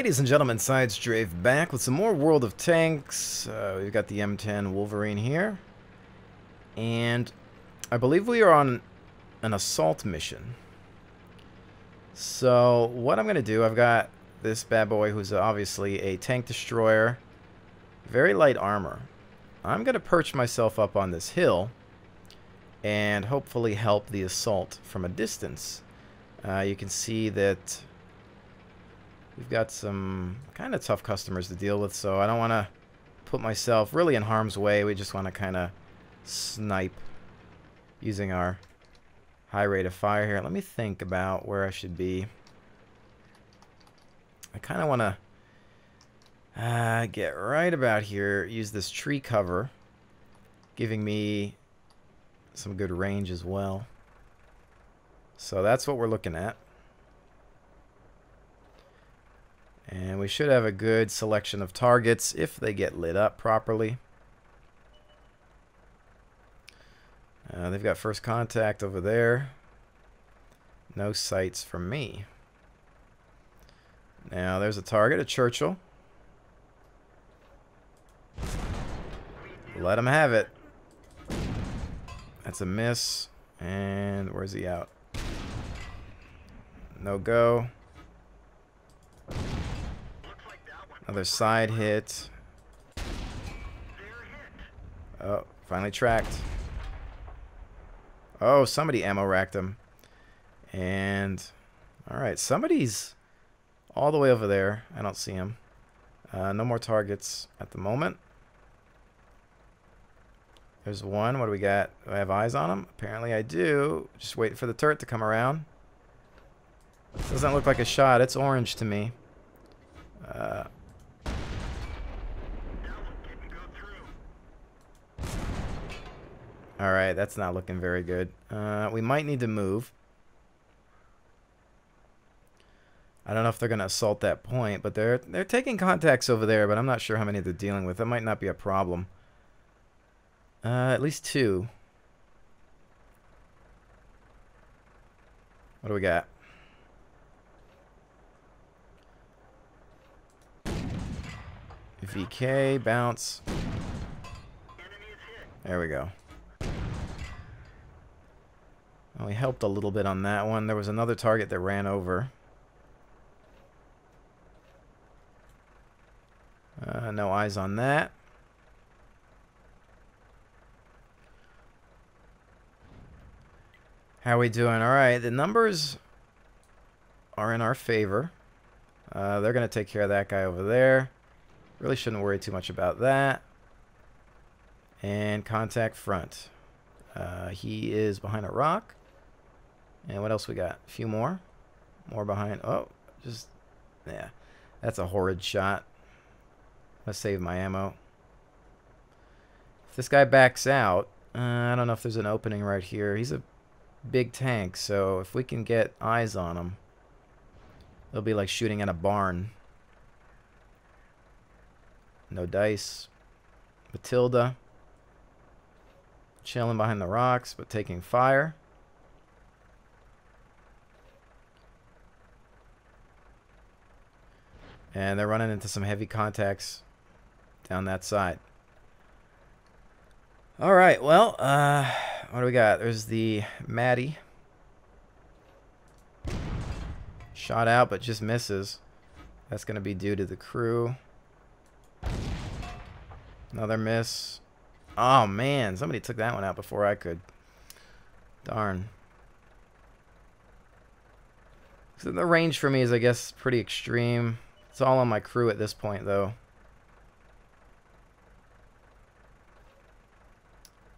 Ladies and gentlemen, SideStrafe back with some more World of Tanks. We've got the M10 Wolverine here. And I believe we are on an assault mission. So what I'm going to do, I've got this bad boy who's obviously a tank destroyer. Very light armor. I'm going to perch myself up on this hill and hopefully help the assault from a distance. You can see that we've got some kind of tough customers to deal with, so I don't want to put myself really in harm's way. We just want to kind of snipe using our high rate of fire here. Let me think about where I should be. I kind of want to get right about here, use this tree cover, giving me some good range as well. So that's what we're looking at. And we should have a good selection of targets if they get lit up properly. They've got first contact over there. No sights from me. Now there's a target, a Churchill. Let him have it. That's a miss. And where's he out? No go. Another side hit. Oh, finally tracked. Oh, somebody ammo racked him. And, alright, somebody's all the way over there. I don't see him. No more targets at the moment. There's one. What do we got? Do I have eyes on him? Apparently I do. Just waiting for the turret to come around. Doesn't look like a shot. It's orange to me. Alright, that's not looking very good. We might need to move. I don't know if they're going to assault that point, but they're taking contacts over there, but I'm not sure how many they're dealing with. That might not be a problem. At least two. What do we got? VK, bounce. There we go. Well, we helped a little bit on that one. There was another target that ran over. No eyes on that. How are we doing? Alright, the numbers are in our favor. They're going to take care of that guy over there. Really shouldn't worry too much about that. And contact front. He is behind a rock. And what else we got? A few more. More behind. Oh, just, yeah. That's a horrid shot. Let's save my ammo. If this guy backs out, I don't know if there's an opening right here. He's a big tank, so if we can get eyes on him, it'll be like shooting at a barn. No dice. Matilda. Chilling behind the rocks, but taking fire. And they're running into some heavy contacts down that side. Alright, well, what do we got? There's the Maddie. Shot out, but just misses. That's going to be due to the crew. Another miss. Oh, man. Somebody took that one out before I could. Darn. So the range for me is, I guess, pretty extreme. It's all on my crew at this point, though.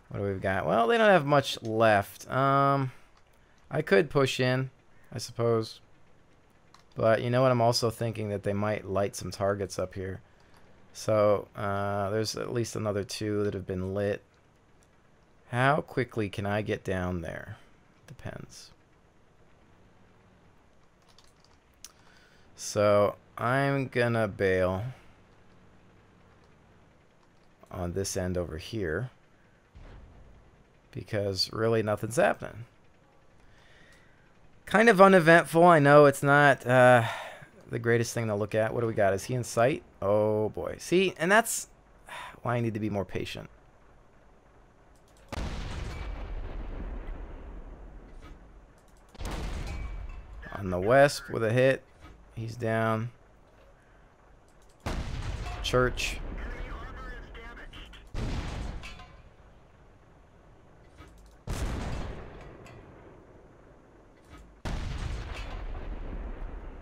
What do we got? Well, they don't have much left. I could push in, I suppose. But you know what? I'm also thinking that they might light some targets up here. So, there's at least another two that have been lit. How quickly can I get down there? Depends. So, I'm gonna bail on this end over here. Because really nothing's happening. Kind of uneventful. I know it's not the greatest thing to look at. What do we got? Is he in sight? Oh, boy. See, and that's why I need to be more patient. On the Wesp with a hit. He's down. Church.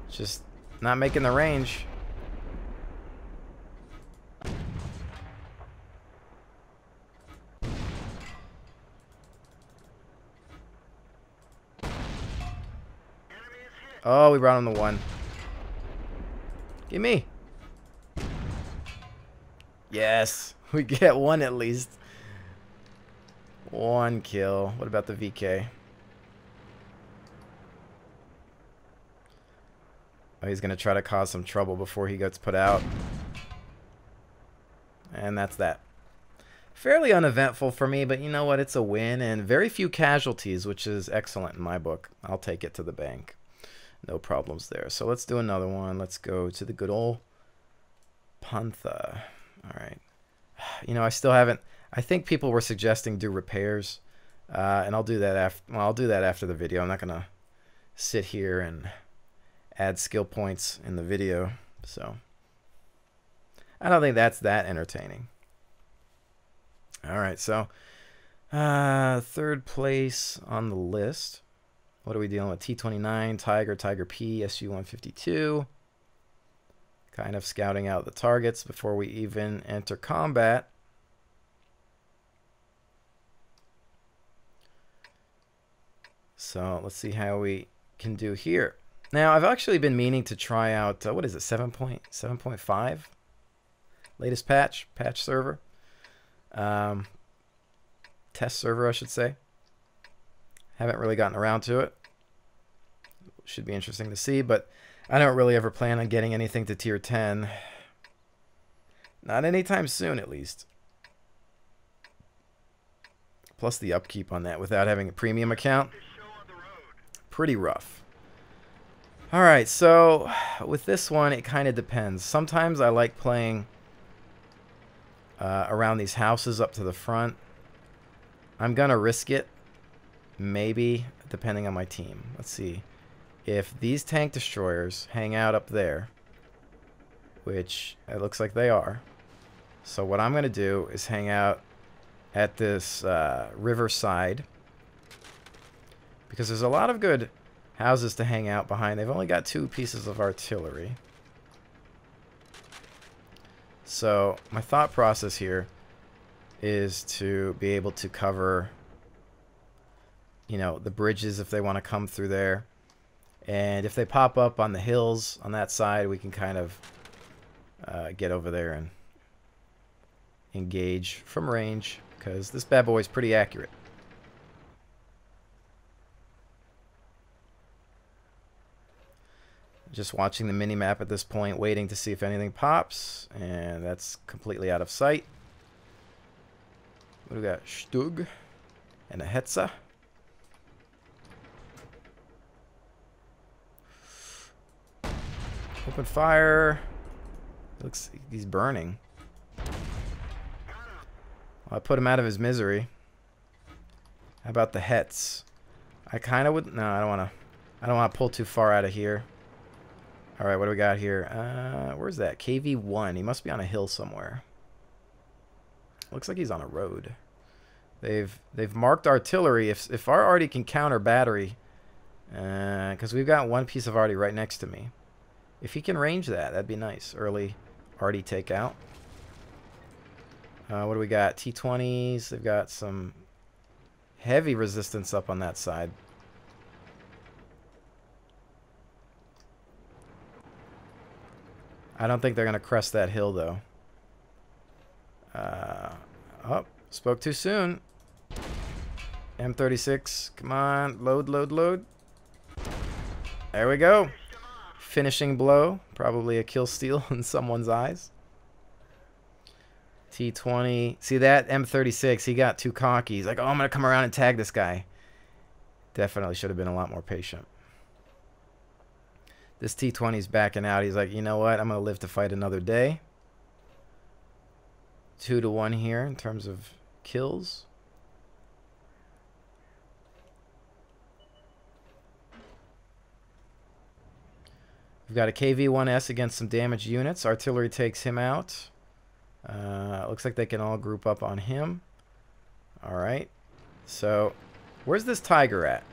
Just not making the range. Oh, we brought him the one. Give me. Yes. We get one at least. One kill. What about the VK? Oh, he's going to try to cause some trouble before he gets put out. And that's that. Fairly uneventful for me, but you know what? It's a win and very few casualties, which is excellent in my book. I'll take it to the bank. No problems there. So let's do another one. Let's go to the good old Pantha. All right. You know, I still haven't. I think people were suggesting do repairs, and I'll do that after. Well, I'll do that after the video. I'm not gonna sit here and add skill points in the video. So I don't think that's that entertaining. All right. So third place on the list. What are we dealing with? T-29, Tiger, Tiger P, SU-152. Kind of scouting out the targets before we even enter combat. So let's see how we can do here. Now, I've actually been meaning to try out, what is it, 7.5? Latest patch server. Test server, I should say. Haven't really gotten around to it. Should be interesting to see, but I don't really ever plan on getting anything to tier 10. Not anytime soon, at least. Plus the upkeep on that without having a premium account. Pretty rough. Alright, so with this one, it kind of depends. Sometimes I like playing around these houses up to the front. I'm going to risk it. Maybe, depending on my team. Let's see. If these tank destroyers hang out up there, which it looks like they are. So what I'm going to do is hang out at this riverside. Because there's a lot of good houses to hang out behind. They've only got 2 pieces of artillery. So my thought process here is to be able to cover, you know, the bridges if they want to come through there. And if they pop up on the hills on that side, we can kind of get over there and engage from range, because this bad boy is pretty accurate. Just watching the mini-map at this point, waiting to see if anything pops, and that's completely out of sight. What do we got? Stug and a Hetza. Open fire. Looks like he's burning. Well, I put him out of his misery. How about the Hets? I kind of would. No, I don't want to pull too far out of here. All right, what do we got here? Where's that? KV-1. He must be on a hill somewhere. Looks like he's on a road. They've marked artillery. If our arty can counter battery, because we've got 1 piece of arty right next to me. If he can range that, that'd be nice. Early arty takeout. What do we got? T-20s. They've got some heavy resistance up on that side. I don't think they're going to crest that hill, though. Oh, spoke too soon. M36, come on. Load, load, load. There we go. Finishing blow. Probably a kill steal in someone's eyes. T20. See that? M36, he got too cocky. He's like, oh, I'm going to come around and tag this guy. Definitely should have been a lot more patient. This T-20's backing out. He's like, you know what? I'm going to live to fight another day. 2-1 here in terms of kills. We've got a KV-1S against some damaged units. Artillery takes him out. Looks like they can all group up on him. All right. So, where's this Tiger at?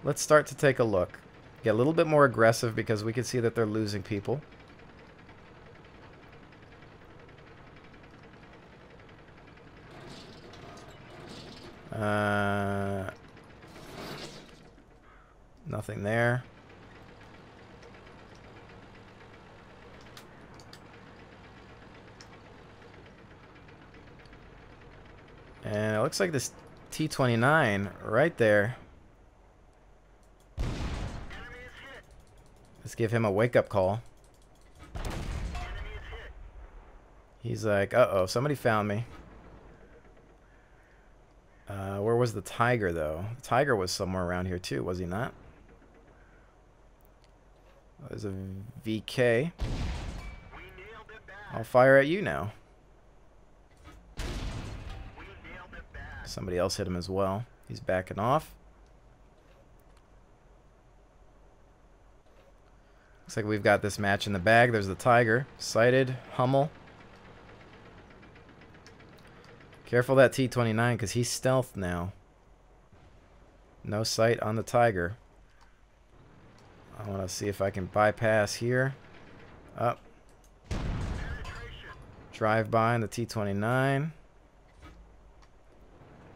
Let's start to take a look. Get a little bit more aggressive because we can see that they're losing people. Nothing there. And it looks like this T-29 right there. Let's give him a wake-up call. He's like, uh-oh, somebody found me. Where was the Tiger, though? The Tiger was somewhere around here, too, was he not? There's a VK. I'll fire at you now. Somebody else hit him as well. He's backing off. Looks like we've got this match in the bag. There's the Tiger. Sighted. Hummel. Careful that T-29 because he's stealth now. No sight on the Tiger. I want to see if I can bypass here. Up. Drive by on the T-29.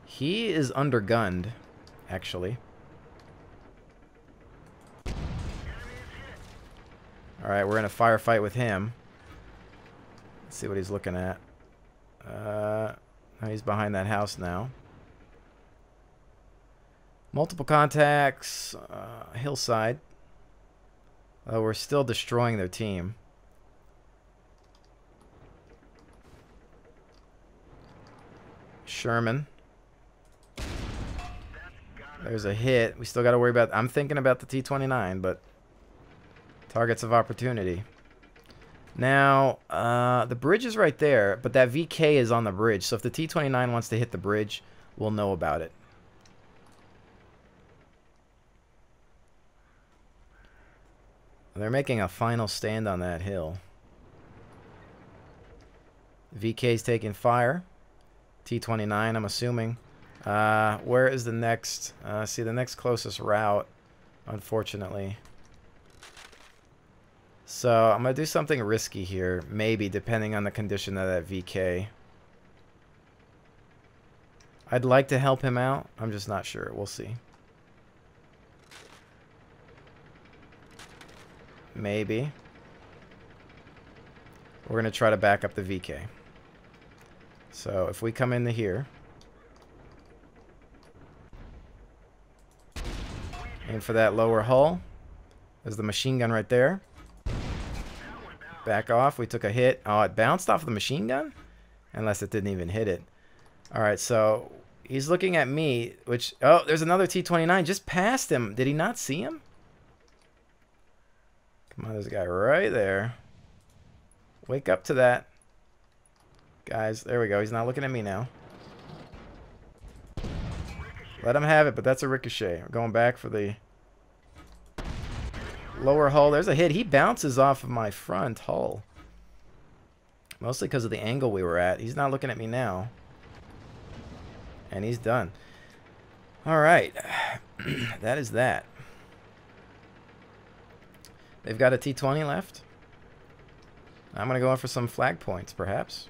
He is undergunned, actually. Alright, we're in a firefight with him. Let's see what he's looking at. He's behind that house now. Multiple contacts. Hillside. We're still destroying their team. Sherman. There's a hit. We still got to worry about... I'm thinking about the T-29, but... Targets of opportunity. Now, the bridge is right there, but that VK is on the bridge. So if the T-29 wants to hit the bridge, we'll know about it. They're making a final stand on that hill. VK's taking fire. T-29, I'm assuming. Where is the next? See, the next closest route, unfortunately. So, I'm going to do something risky here. Maybe, depending on the condition of that VK. I'd like to help him out. I'm just not sure. We'll see. Maybe. We're going to try to back up the VK. So, if we come into here. Aim for that lower hull. There's the machine gun right there. Back off. We took a hit. Oh, it bounced off the machine gun? Unless it didn't even hit it. Alright, so he's looking at me, which... Oh, there's another T-29 just past him. Did he not see him? Come on, there's a guy right there. Wake up to that. Guys, there we go. He's not looking at me now. Let him have it, but that's a ricochet. We're going back for the lower hull. There's a hit. He bounces off of my front hull. Mostly because of the angle we were at. He's not looking at me now. And he's done. Alright. That is that. They've got a T-20 left. I'm going to go in for some flag points, perhaps.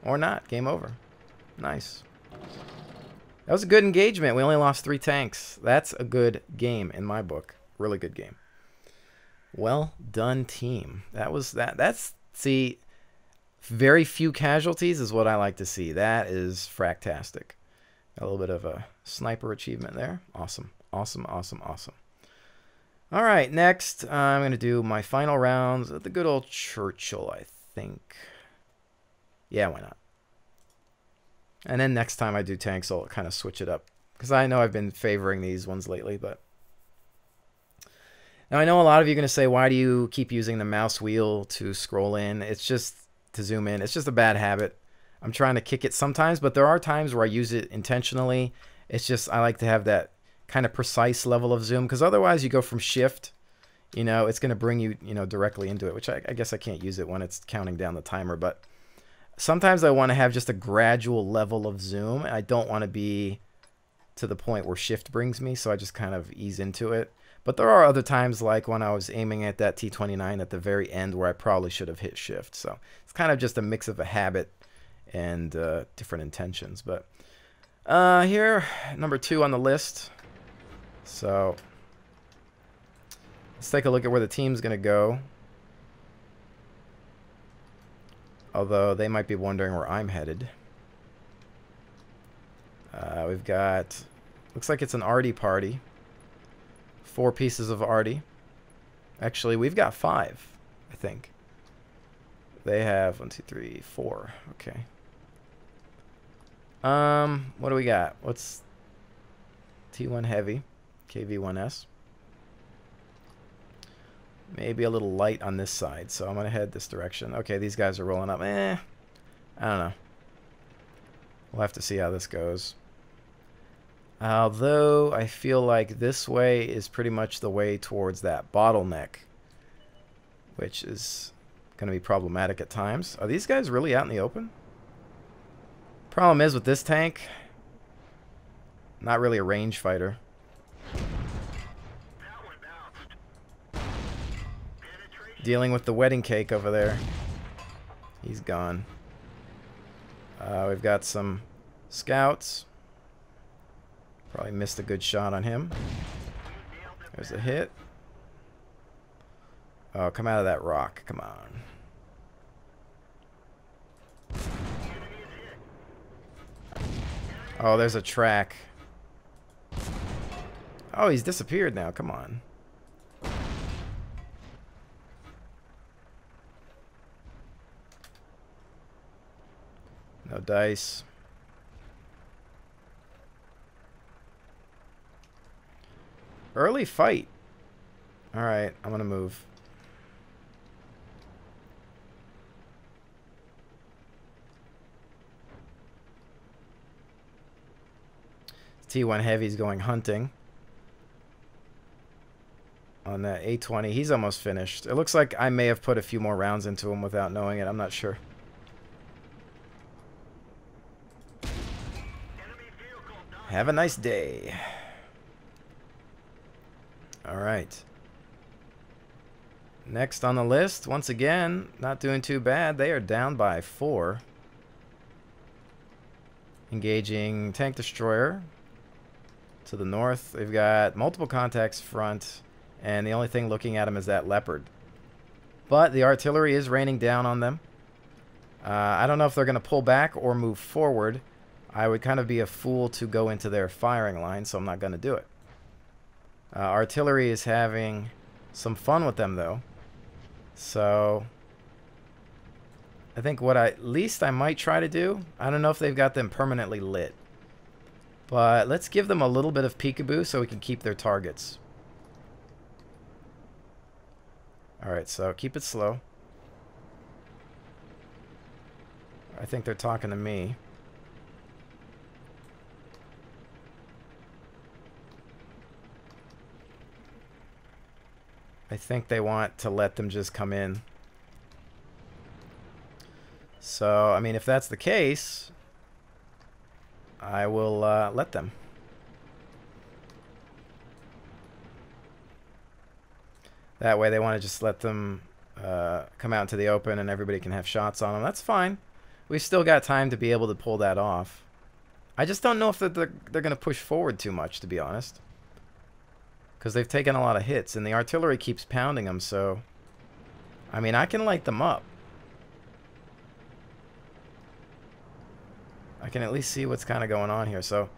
Or not. Game over. Nice. That was a good engagement. We only lost 3 tanks. That's a good game in my book. Really good game. Well done, team. That was that. That's, see, very few casualties is what I like to see. That is fractastic. A little bit of a sniper achievement there. Awesome. Awesome, awesome, awesome. All right, next I'm going to do my final rounds at the good old Churchill, I think. Yeah, why not? And then next time I do tanks, I'll kind of switch it up. Because I know I've been favoring these ones lately, but... Now, I know a lot of you are going to say, why do you keep using the mouse wheel to scroll in? It's just to zoom in. It's just a bad habit. I'm trying to kick it sometimes, but there are times where I use it intentionally. It's just I like to have that kind of precise level of zoom, because otherwise you go from shift, you know, it's going to bring you, you know, directly into it, which I guess I can't use it when it's counting down the timer. But sometimes I want to have just a gradual level of zoom. I don't want to be to the point where shift brings me, so I just kind of ease into it. But there are other times, like when I was aiming at that T-29 at the very end, where I probably should have hit shift. So it's kind of just a mix of a habit and different intentions. But here, number 2 on the list. So let's take a look at where the team's going to go. Although they might be wondering where I'm headed. We've got, looks like it's an arty party. 4 pieces of arty. Actually, we've got 5, I think. They have 1, 2, 3, 4. Okay. What do we got? What's T1 heavy, KV1S. Maybe a little light on this side, so I'm gonna head this direction. Okay, these guys are rolling up. I don't know. We'll have to see how this goes. Although I feel like this way is pretty much the way towards that bottleneck, which is going to be problematic at times. Are these guys really out in the open? Problem is with this tank, not really a range fighter. Dealing with the wedding cake over there. He's gone. We've got some scouts. Probably missed a good shot on him. There's a hit. Oh, come out of that rock. Come on. Oh, there's a track. Oh, he's disappeared now. Come on. No dice. Early fight. Alright, I'm gonna move. T1 Heavy's going hunting. On that A20. He's almost finished. It looks like I may have put a few more rounds into him without knowing it. I'm not sure. Have a nice day. Alright. Next on the list, once again, not doing too bad. They are down by 4. Engaging tank destroyer to the north. They've got multiple contacts front, and the only thing looking at them is that leopard. But the artillery is raining down on them. I don't know if they're going to pull back or move forward. I would kind of be a fool to go into their firing line, so I'm not going to do it. Artillery is having some fun with them, though. So I think what at least I might try to do, I don't know if they've got them permanently lit, but let's give them a little bit of peekaboo so we can keep their targets. Alright, so keep it slow. I think they're talking to me. I think they want to let them just come in. So, I mean, if that's the case, I will let them. That way they want to just let them come out into the open and everybody can have shots on them. That's fine. We've still got time to be able to pull that off. I just don't know if they're going to push forward too much, to be honest. Because they've taken a lot of hits, and the artillery keeps pounding them, so... I mean, I can light them up. I can at least see what's kind of going on here. So,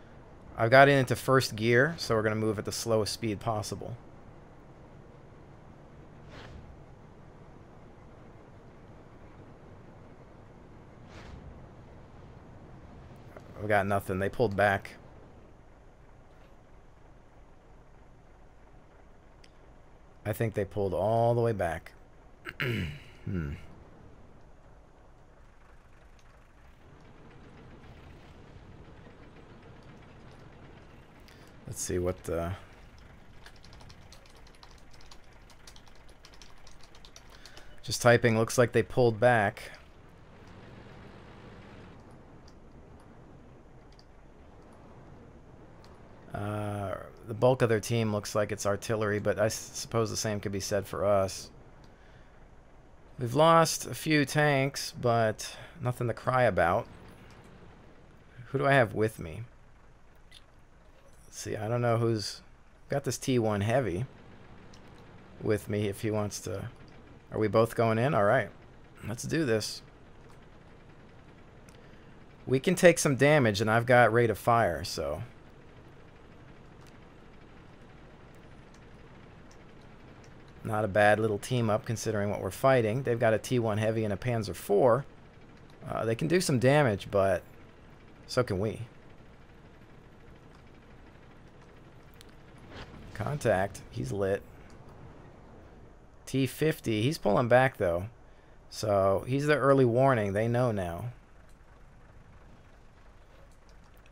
I've got it into first gear, so we're going to move at the slowest speed possible. We got nothing. They pulled back. I think they pulled all the way back. Let's see what the... Just typing, looks like they pulled back. The bulk of their team looks like it's artillery, but I suppose the same could be said for us. We've lost a few tanks, but nothing to cry about. Who do I have with me? Let's see, I don't know who's... Got this T1 heavy with me if he wants to... Are we both going in? Alright. Let's do this. We can take some damage, and I've got rate of fire, so... Not a bad little team up considering what we're fighting. They've got a T1 heavy and a Panzer IV. They can do some damage, but so can we. Contact. He's lit. T50. He's pulling back, though. So he's the early warning. They know now.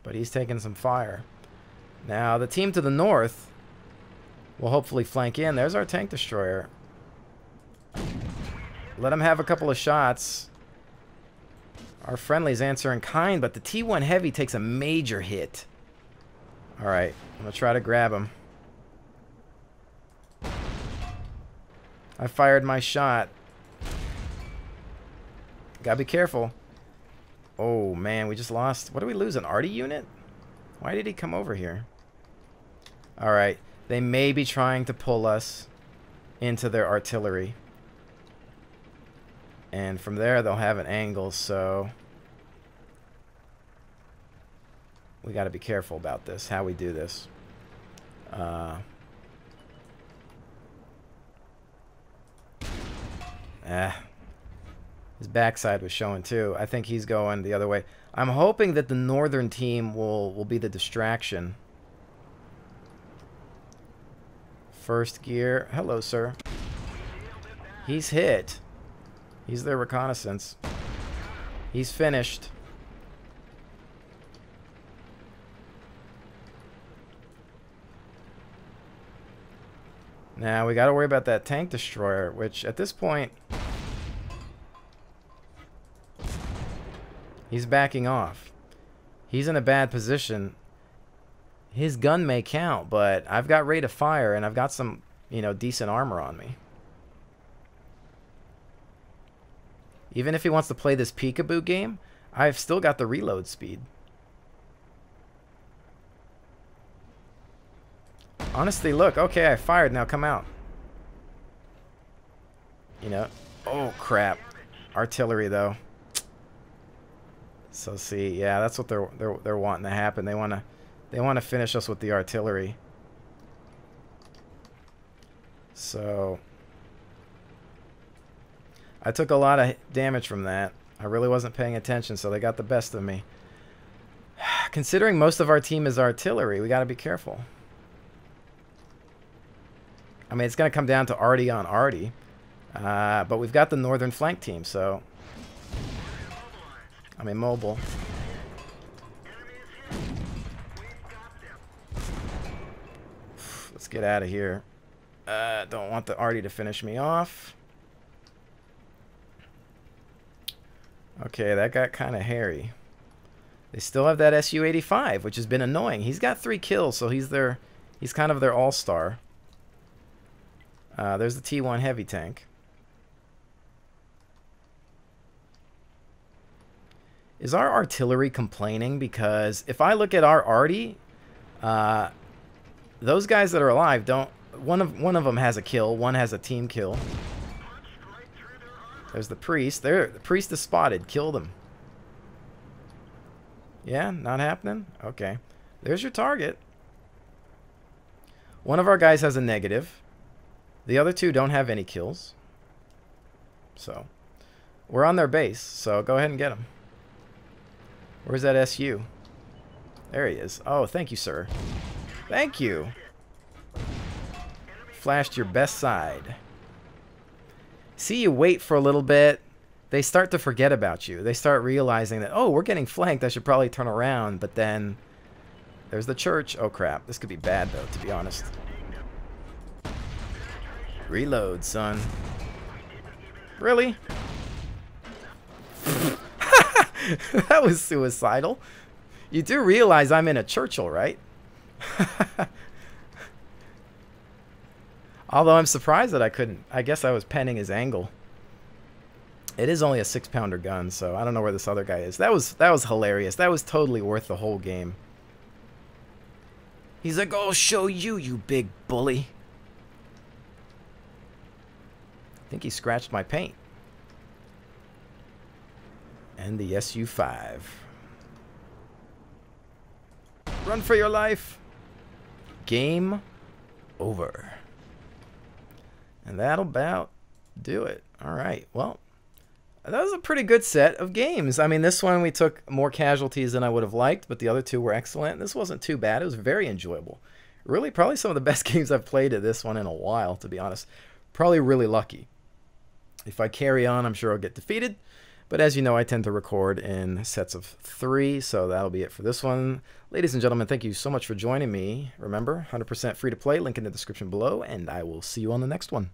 But he's taking some fire. Now, the team to the north will hopefully flank in. There's our tank destroyer. Let him have a couple of shots. Our friendly's answer in kind, but the T1 heavy takes a major hit. Alright, I'm going to try to grab him. I fired my shot. Gotta be careful. Oh, man, we just lost... What did we lose, an arty unit? Why did he come over here? Alright, they may be trying to pull us into their artillery. And from there, they'll have an angle, so... We gotta be careful about this, how we do this. His backside was showing too. I think he's going the other way. I'm hoping that the northern team will be the distraction. First gear. Hello, sir. He's hit. He's their reconnaissance. He's finished. Now we got to worry about that tank destroyer, which at this point he's backing off. He's in a bad position. His gun may count, but I've got rate of fire and I've got some, you know, decent armor on me. Even if he wants to play this peekaboo game, I've still got the reload speed. Honestly, look. Okay, I fired. Now come out. You know. Oh, crap. Artillery, though. So, see. Yeah, that's what they're wanting to happen. They want to finish us with the artillery. So... I took a lot of damage from that. I really wasn't paying attention, so they got the best of me. Considering most of our team is artillery, we got to be careful. I mean, it's going to come down to arty on arty. But we've got the northern flank team, so... I'm immobile. Let's get out of here. Don't want the arty to finish me off. Okay, that got kind of hairy. They still have that Su-85, which has been annoying. He's got 3 kills, so he's kind of their all-star. There's the T1 heavy tank. Is our artillery complaining? Because if I look at our arty, those guys that are alive don't... One of them has a kill. One has a team kill. There's the priest. There, the priest is spotted. Killed him. Yeah, not happening? Okay. There's your target. One of our guys has a negative. The other 2 don't have any kills. So, we're on their base, so go ahead and get him. Where's that SU? There he is. Oh, thank you, sir. Thank you. flashed your best side. See, you wait for a little bit. They start to forget about you. They start realizing that, oh, we're getting flanked. I should probably turn around. But then there's the church. Oh, crap. This could be bad, though, to be honest. Reload, son. Really? That was suicidal. You do realize I'm in a Churchill, right? Although I'm surprised that I couldn't. I guess I was penning his angle. It is only a 6-pounder gun, so I don't know where this other guy is. That was hilarious. That was totally worth the whole game. He's like, "I'll show you, you big bully." I think he scratched my paint. And the SU-5. Run for your life. Game over. And that'll about do it. All right. Well, that was a pretty good set of games. I mean, this one we took more casualties than I would have liked, but the other two were excellent. This wasn't too bad. It was very enjoyable. Really, probably some of the best games I've played at this one in a while, to be honest. Probably really lucky. If I carry on, I'm sure I'll get defeated. But as you know, I tend to record in sets of 3, so that'll be it for this one. Ladies and gentlemen, thank you so much for joining me. Remember, 100% free to play, link in the description below, and I will see you on the next one.